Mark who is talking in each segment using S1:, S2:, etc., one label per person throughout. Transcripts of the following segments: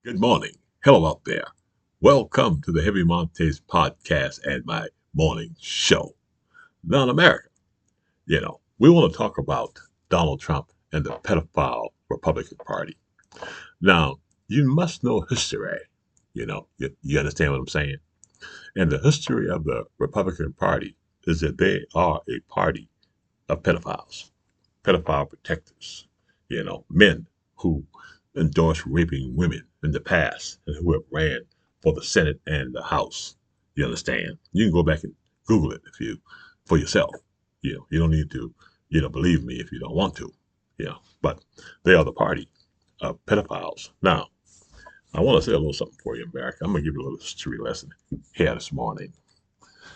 S1: Good morning. Hello out there. Welcome to the Heavy Montes podcast and my morning show. Now in America, we want to talk about Donald Trump and the pedophile Republican Party. Now, you must know history. You understand what I'm saying? And the history of the Republican Party is that they are a party of pedophiles, pedophile protectors, men who endorsed raping women in the past and who have ran for the Senate and the House. You understand? You can go back and Google it if you for yourself. You don't need to, believe me if you don't want to. But they are the party of pedophiles. Now, I want to say a little something for you, America. I'm gonna give you a little history lesson here this morning.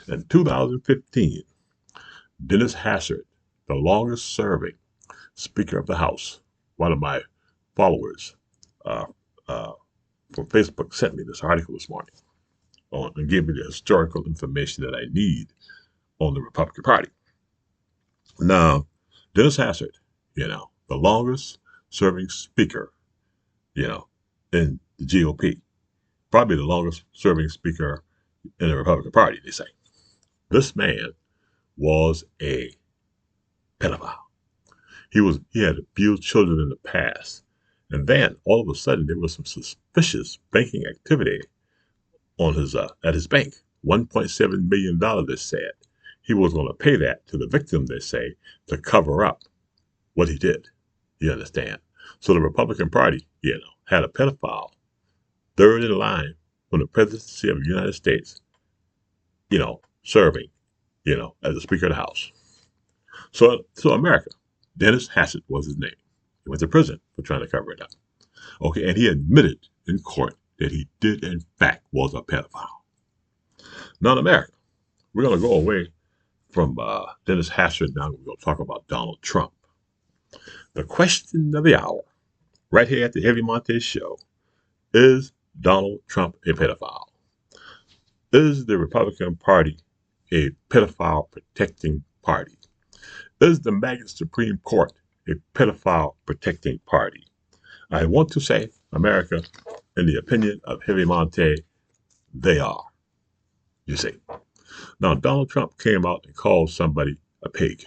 S1: In 2015, Dennis Hassard, the longest serving Speaker of the House, one of my followers uh, uh, from Facebook sent me this article this morning and gave me the historical information that I need on the Republican Party. Now, Dennis Hassard, the longest serving speaker, you know, in the GOP, probably the longest serving speaker in the Republican Party, they say. This man was a pedophile. He had abused children in the past. And then all of a sudden there was some suspicious banking activity on his at his bank. $1.7 million, they said. He was going to pay that to the victim, they say, to cover up what he did. You understand? So the Republican Party, had a pedophile third in line from the presidency of the United States, serving, as the Speaker of the House. So America, Dennis Hassett was his name. He went to prison for trying to cover it up. Okay, and he admitted in court that he did, in fact, was a pedophile. Now in America, we're going to go away from Dennis Hassett now. We're going to talk about Donald Trump. The question of the hour, right here at the Heavy Montes Show, is Donald Trump a pedophile? Is the Republican Party a pedophile protecting party? Is the MAGA Supreme Court a pedophile protecting party? I want to say, America, in the opinion of Heavy Monte, they are. You see. Now, Donald Trump came out and called somebody a pig.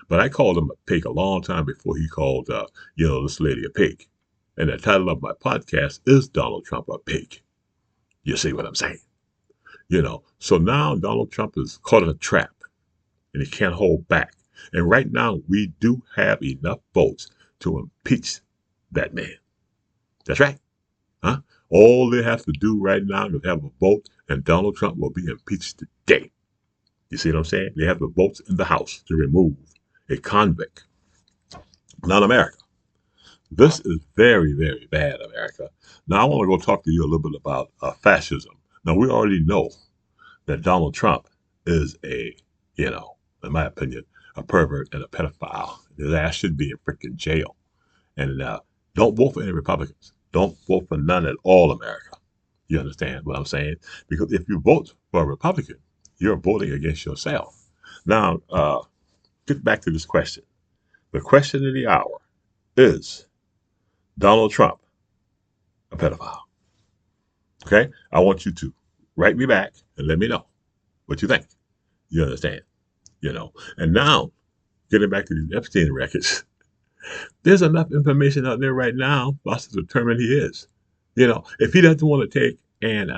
S1: But I called him a pig a long time before he called, this lady a pig. And the title of my podcast is Donald Trump a pig. You see what I'm saying? So now Donald Trump is caught in a trap and he can't hold back. And right now we do have enough votes to impeach that man. That's right. Huh? All they have to do right now is have a vote and Donald Trump will be impeached today. You see what I'm saying? They have the votes in the House to remove a convict. Now in America, this is very, very bad, America. Now I want to go talk to you a little bit about fascism. Now we already know that Donald Trump is in my opinion, a pervert and a pedophile. His ass should be in freaking jail. And don't vote for any Republicans. Don't vote for none at all, America. You understand what I'm saying? Because if you vote for a Republican, you're voting against yourself. Now, get back to this question. The question of the hour is Donald Trump a pedophile? Okay? I want you to write me back and let me know what you think. You understand? And now, getting back to these Epstein records, there's enough information out there right now for us to determine he is. If he doesn't want to take and,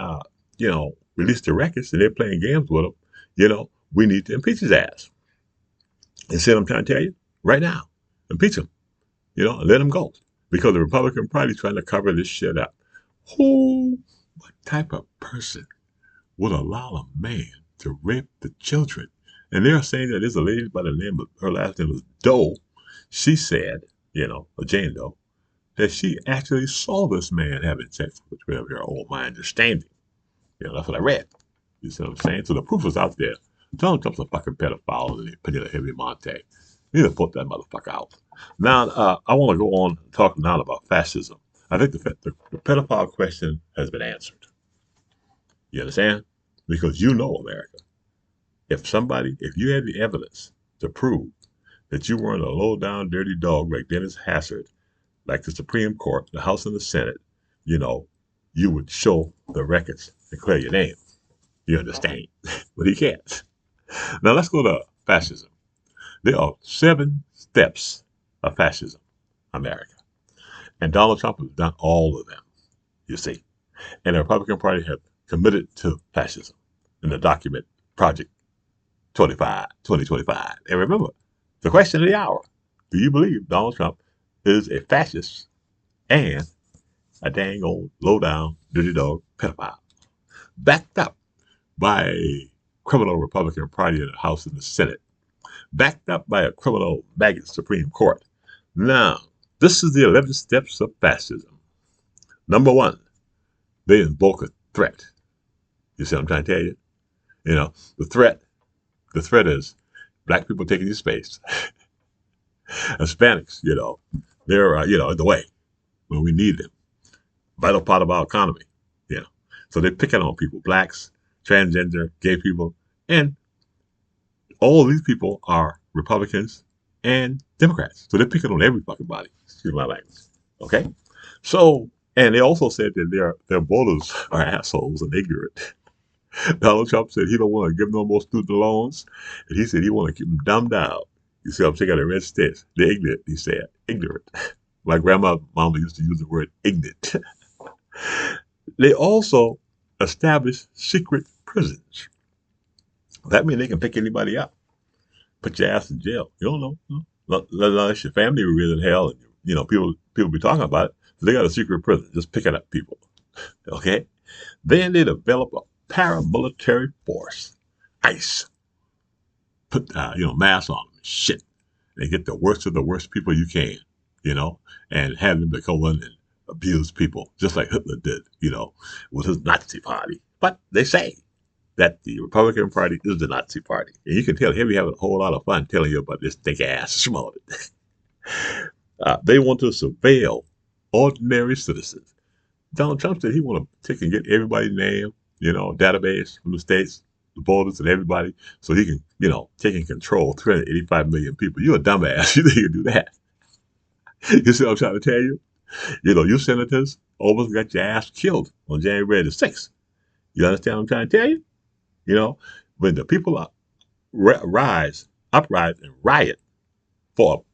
S1: release the records and they're playing games with him, we need to impeach his ass. And see what I'm trying to tell you? Right now, impeach him, and let him go. Because the Republican Party is trying to cover this shit up. What type of person would allow a man to rape the children? And they're saying that there's a lady by the name of, her last name was Doe. She said, Jane Doe, that she actually saw this man having sex with her, my understanding. That's what I read. You see what I'm saying? So the proof is out there. Donald Trump's a fucking pedophile in the opinion of Heavy Monte. You need to put that motherfucker out. Now, I want to go on and talk now about fascism. I think the pedophile question has been answered. You understand? Because America, if you had the evidence to prove that you weren't a low-down, dirty dog like Dennis Hassard, like the Supreme Court, the House and the Senate, you would show the records and clear your name. You understand? But he can't. Now let's go to fascism. There are 7 steps of fascism, America. And Donald Trump has done all of them, you see. And the Republican Party have committed to fascism in the document Project 2025. And remember, the question of the hour, do you believe Donald Trump is a fascist and a dang old low-down, dirty dog pedophile, backed up by a criminal Republican Party in the House and the Senate, backed up by a criminal maggot Supreme Court? Now, this is the 11 steps of fascism. Number 1, they invoke a threat. You see what I'm trying to tell you? You know, the threat is black people taking your space. Hispanics, they're, in the way when we need them. Vital part of our economy. So they're picking on people, blacks, transgender, gay people, and all these people are Republicans and Democrats. So they're picking on every fucking body. Excuse my language. Okay? So, and they also said that their voters are assholes and ignorant. Donald Trump said he don't want to give no more student loans, and he said he want to keep them dumbed down. You see, I'm taking the red states. They're ignorant, he said. Ignorant. My grandma's mama used to use the word ignorant. They also established secret prisons. That means they can pick anybody up, put your ass in jail. You don't know. Unless your family was in hell, and people be talking about it. So they got a secret prison, just picking up people. Okay? Then they develop a paramilitary force, ICE. Put masks on them and shit. They get the worst of the worst people you can, and have them to go in and abuse people, just like Hitler did, with his Nazi party. But they say that the Republican Party is the Nazi party. And you can tell he'll be having a whole lot of fun telling you about this thick ass small. They want to surveil ordinary citizens. Donald Trump said he want to take and get everybody's name, database from the states, the voters, and everybody, so he can, take and control 385 million people. You're a dumbass. You think you can do that? You see what I'm trying to tell you? You senators almost got your ass killed on January the 6th. You understand what I'm trying to tell you? When the people uprise and riot for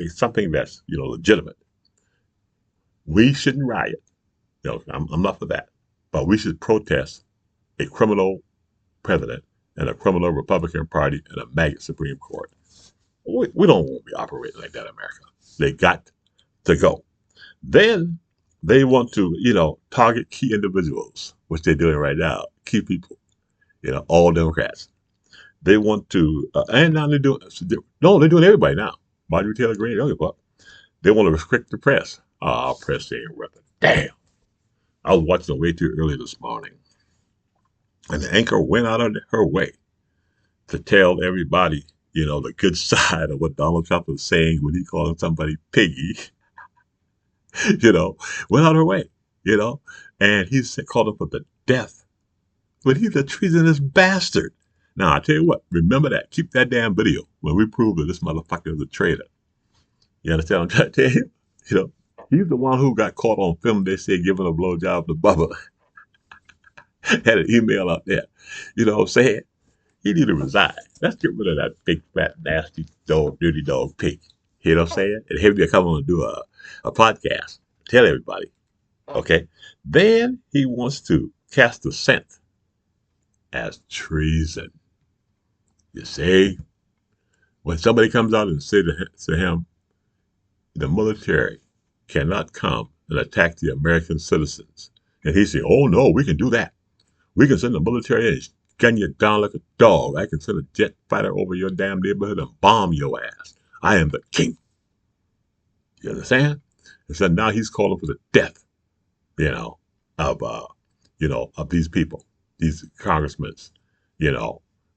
S1: something that's, legitimate, we shouldn't riot. I'm not for that. But we should protest a criminal president and a criminal Republican Party and a maggot Supreme Court. We don't want to be operating like that in America. They got to go. Then they want to, target key individuals, which they're doing right now, key people, all Democrats. They want to, and now they're doing everybody now. Marjorie Taylor Greene, don't give a fuck. They want to restrict the press. Our press ain't worth a damn. I was watching it way too early this morning, and the anchor went out of her way to tell everybody, the good side of what Donald Trump was saying when he called somebody piggy. Went out of her way, and he called him for the death. But he's a treasonous bastard. Now, I tell you what, remember that. Keep that damn video when we prove that this motherfucker is a traitor. You understand what I'm trying to tell you? He's the one who got caught on film, they say, giving a blowjob to Bubba. Had an email out there. You know what I'm saying? He need to resign. Let's get rid of that big, fat, nasty dog, dirty dog pig. You know what I'm saying? And have you come on and do a podcast. Tell everybody. Okay? Then he wants to cast assent as treason. You see? When somebody comes out and say to him, the military cannot come and attack the American citizens. And he said, oh no, we can do that. We can send the military and gun you down like a dog. I can send a jet fighter over your damn neighborhood and bomb your ass. I am the king. You understand? And so now he's calling for the death, of these people, these congressmen,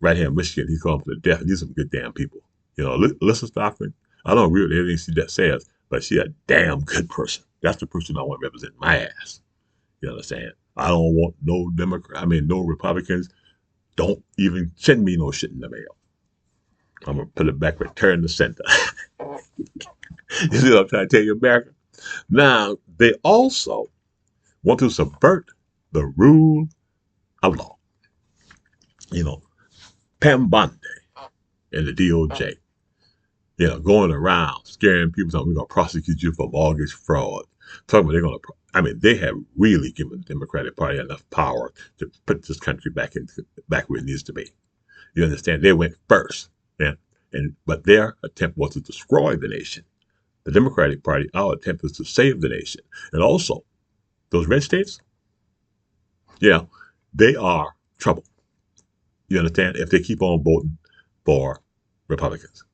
S1: right here in Michigan, he's calling for the death. These are some good damn people. Alyssa Stockman, I don't agree with everything she just says, but she's a damn good person. That's the person I want to represent my ass. You understand? I don't want no no Republicans. Don't even send me no shit in the mail. I'm going to put it back, return to center. You see what I'm trying to tell you, America? Now, they also want to subvert the rule of law. You know, Pam Bondi and the DOJ, going around scaring people, saying we're going to prosecute you for mortgage fraud. Talking about they're going to, they have really given the Democratic Party enough power to put this country back where it needs to be. You understand? They went first, but their attempt was to destroy the nation. The Democratic Party, our attempt is to save the nation. And also, those red states, they are trouble. You understand? If they keep on voting for Republicans,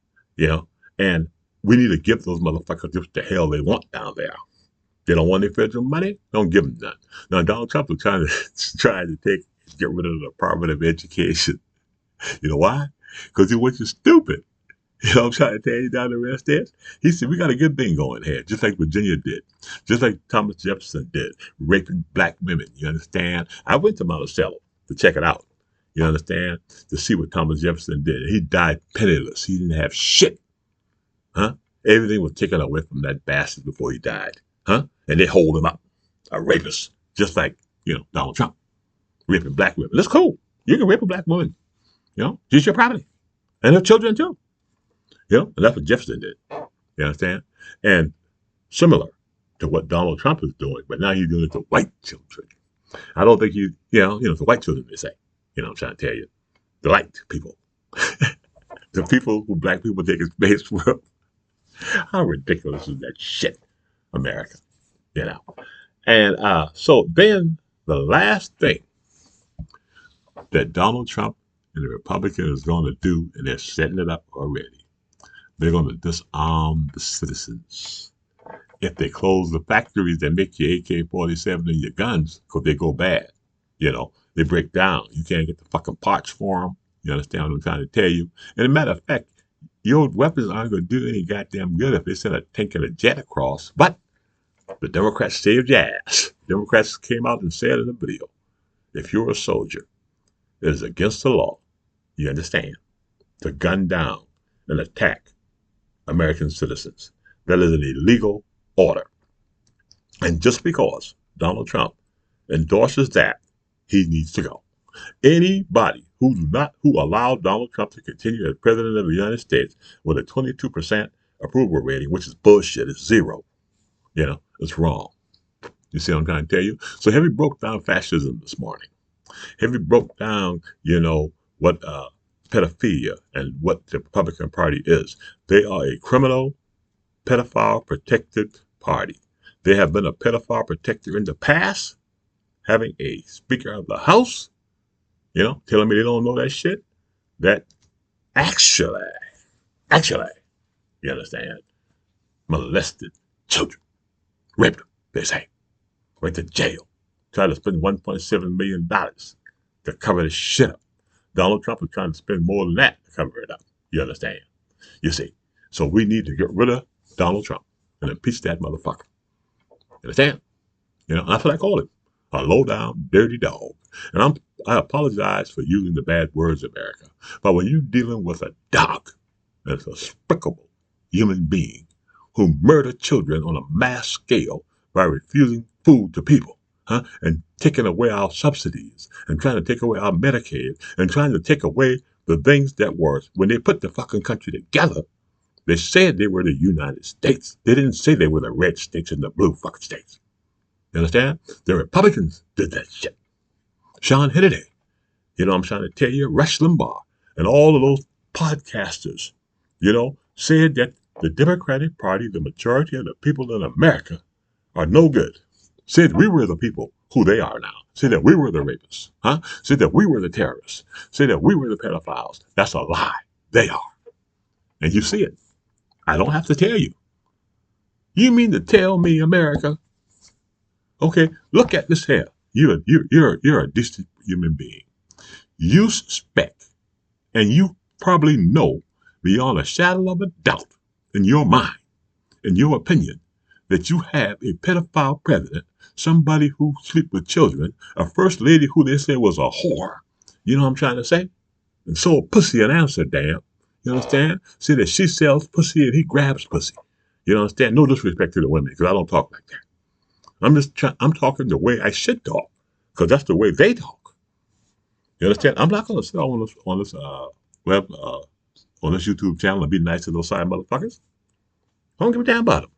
S1: and we need to give those motherfuckers just the hell they want down there. They don't want any federal money, don't give them none. Now, Donald Trump is trying to get rid of the Department of Education. You know why? Because he wants you stupid. I'm trying to tell you down the red states. He said, we got a good thing going here, just like Virginia did, just like Thomas Jefferson did, raping black women. You understand? I went to Monticello to check it out. You understand? To see what Thomas Jefferson did. He died penniless. He didn't have shit. Huh? Everything was taken away from that bastard before he died. Huh? And they hold him up. A rapist. Just like, Donald Trump. Raping black women. That's cool. You can rape a black woman. She's your property. And her children too. And that's what Jefferson did. You understand? And similar to what Donald Trump is doing, but now he's doing it to white children. I don't think to white children, they say. I'm trying to tell you. The white people. The people who black people take his space from. How ridiculous is that shit, America? And so then the last thing that Donald Trump and the Republicans is going to do, and they're setting it up already, they're going to disarm the citizens. If they close the factories that make your AK-47 and your guns, because they go bad, they break down. You can't get the fucking parts for them. You understand what I'm trying to tell you? And as a matter of fact, your weapons aren't going to do any goddamn good if they send a tank and a jet across. But the Democrats saved your ass. Democrats came out and said in the video, if you're a soldier, it is against the law, you understand, to gun down and attack American citizens. That is an illegal order. And just because Donald Trump endorses that, he needs to go. Anybody who allowed Donald Trump to continue as president of the United States with a 22% approval rating, which is bullshit, it's zero. It's wrong. You see what I'm trying to tell you? So Heavy broke down fascism this morning. Heavy broke down, what pedophilia and what the Republican Party is. They are a criminal, pedophile protected party. They have been a pedophile protector in the past, having a Speaker of the House, telling me they don't know that shit. That actually, you understand, molested children, raped them, they say, went to jail, tried to spend $1.7 million to cover this shit up. Donald Trump is trying to spend more than that to cover it up. You understand? You see. So we need to get rid of Donald Trump and impeach that motherfucker. You understand? That's what I call him. A low-down, dirty dog. And I apologize for using the bad words, America. But when you're dealing with a dog, that's a despicable human being who murdered children on a mass scale by refusing food to people, and taking away our subsidies, and trying to take away our Medicaid, and trying to take away the things that were, when they put the fucking country together, they said they were the United States. They didn't say they were the red states and the blue fucking states. You understand? The Republicans did that shit. Sean Hannity, I'm trying to tell you, Rush Limbaugh, and all of those podcasters, said that the Democratic Party, the majority of the people in America, are no good. Said we were the people who they are now. Said that we were the rapists. Said that we were the terrorists. Said that we were the pedophiles. That's a lie. They are. And you see it. I don't have to tell you. You mean to tell me, America? Okay, look at this here. You're a decent human being. You suspect, and you probably know beyond a shadow of a doubt in your mind, in your opinion, that you have a pedophile president, somebody who sleeps with children, a first lady who they say was a whore. You know what I'm trying to say? And sold pussy in Amsterdam. You understand? Say that she sells pussy and he grabs pussy. You understand? No disrespect to the women, because I don't talk like that. I'm talking the way I should talk, because that's the way they talk. You understand? I'm not going to sit web on this YouTube channel and be nice to those side motherfuckers. I don't give a damn about them.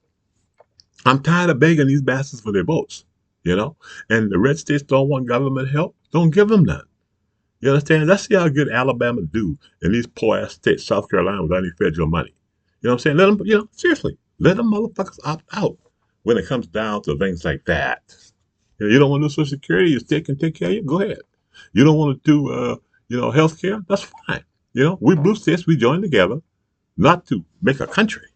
S1: I'm tired of begging these bastards for their votes. You know, and the red states don't want government help. Don't give them none. You understand? Let's see how good Alabama do in these poor ass states, South Carolina, without any federal money. You know what I'm saying? Let them, seriously, let them motherfuckers opt out when it comes down to things like that. You don't want to do Social Security, your state can take care of you, go ahead. You don't want to do, health care, that's fine. We blue states, we join together, not to make a country,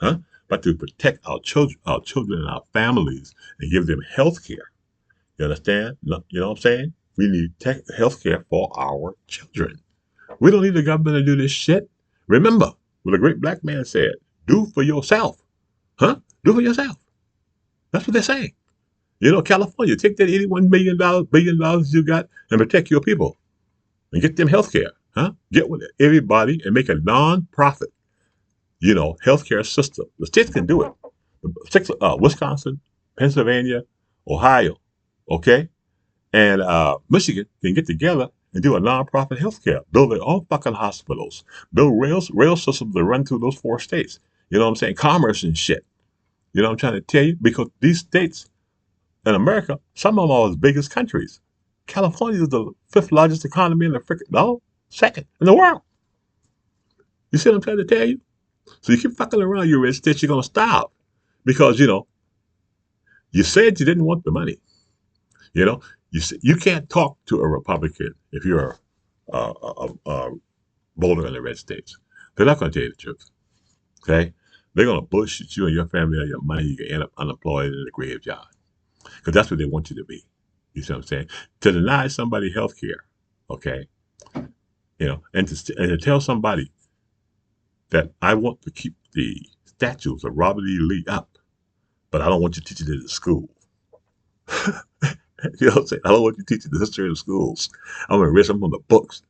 S1: huh? But to protect our children and our families and give them health care. You understand? You know what I'm saying? We need health care for our children. We don't need the government to do this shit. Remember what a great black man said, do for yourself. Huh? Do for yourself. That's what they're saying. California, take that $81 billion you got and protect your people and get them health care. Huh? Get with everybody and make a non-profit, healthcare system. The states can do it. Wisconsin, Pennsylvania, Ohio, okay? And Michigan can get together and do a non-profit healthcare, build their own fucking hospitals, build rail systems that run through those 4 states. You know what I'm saying? Commerce and shit. You know what I'm trying to tell you? Because these states in America, some of them are as big as countries. California is the 5th largest economy in the second in the world. You see what I'm trying to tell you? So you keep fucking around, you rich states, you're going to starve. Because, you said you didn't want the money. You can't talk to a Republican if you're a voter in the red states. They're not going to tell you the truth. Okay? They're going to bullshit you and your family and your money. You can end up unemployed in the graveyard. Because that's what they want you to be. You see what I'm saying? To deny somebody health care, okay? And to tell somebody that I want to keep the statues of Robert E. Lee up, but I don't want you teaching it in school. You know what I'm saying? I don't want you teaching the history of the schools. I'm going to erase them from the books.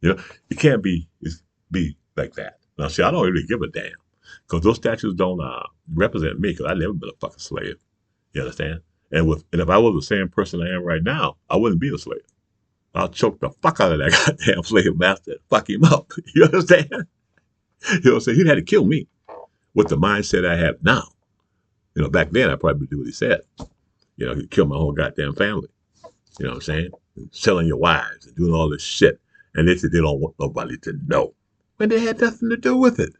S1: You can't be like that. Now, see, I don't really give a damn because those statues don't represent me because I've never been a fucking slave. You understand? And if I was the same person I am right now, I wouldn't be a slave. I'll choke the fuck out of that goddamn slave master and fuck him up. You understand? You know what I'm saying? He'd had to kill me with the mindset I have now. Back then I probably would do what he said. He'd kill my whole goddamn family. You know what I'm saying? Selling your wives and doing all this shit. And they said they don't want nobody to know. When they had nothing to do with it.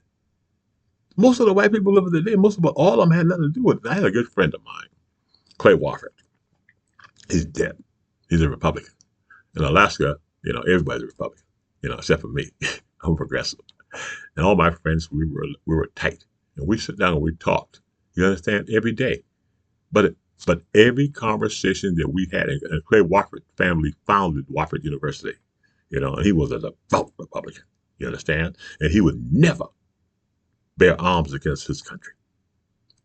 S1: Most of the white people living today, all of them had nothing to do with it. I had a good friend of mine, Clay Wofford. He's dead. He's a Republican. In Alaska, everybody's a Republican, except for me. I'm progressive. And all my friends, we were tight. And we sit down and we talked. You understand? Every day. But every conversation that we had, and Clay Wofford family founded Wofford University, and he was a devout Republican. You understand? And he would never bear arms against his country.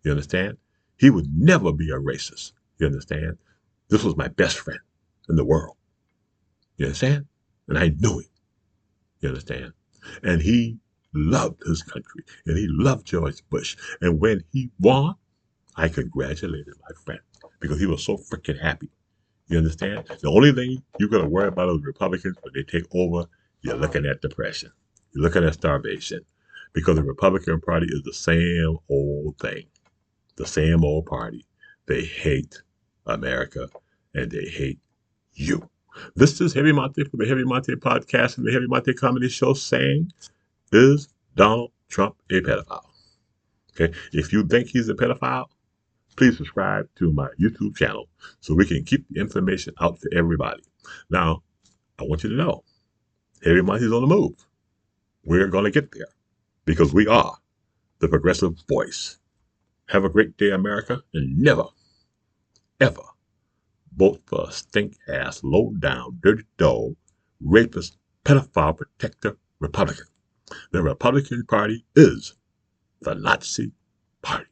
S1: You understand? He would never be a racist. You understand? This was my best friend in the world. You understand? And I knew it. You understand? And he loved his country. And he loved George Bush. And when he won, I congratulated my friend because he was so freaking happy. You understand? The only thing you're going to worry about is Republicans when they take over, you're looking at depression. You're looking at starvation. Because the Republican Party is the same old thing. The same old party. They hate America and they hate you. This is Heavy Monte for the Heavy Monte podcast and the Heavy Monte comedy show saying, is Donald Trump a pedophile? Okay. If you think he's a pedophile, please subscribe to my YouTube channel so we can keep the information out to everybody. Now, I want you to know, Heavy Monte's on the move. We're going to get there because we are the progressive voice. Have a great day, America, and never, ever vote for a stink-ass, low-down, dirty dog, rapist, pedophile protector Republican. The Republican Party is the Nazi Party.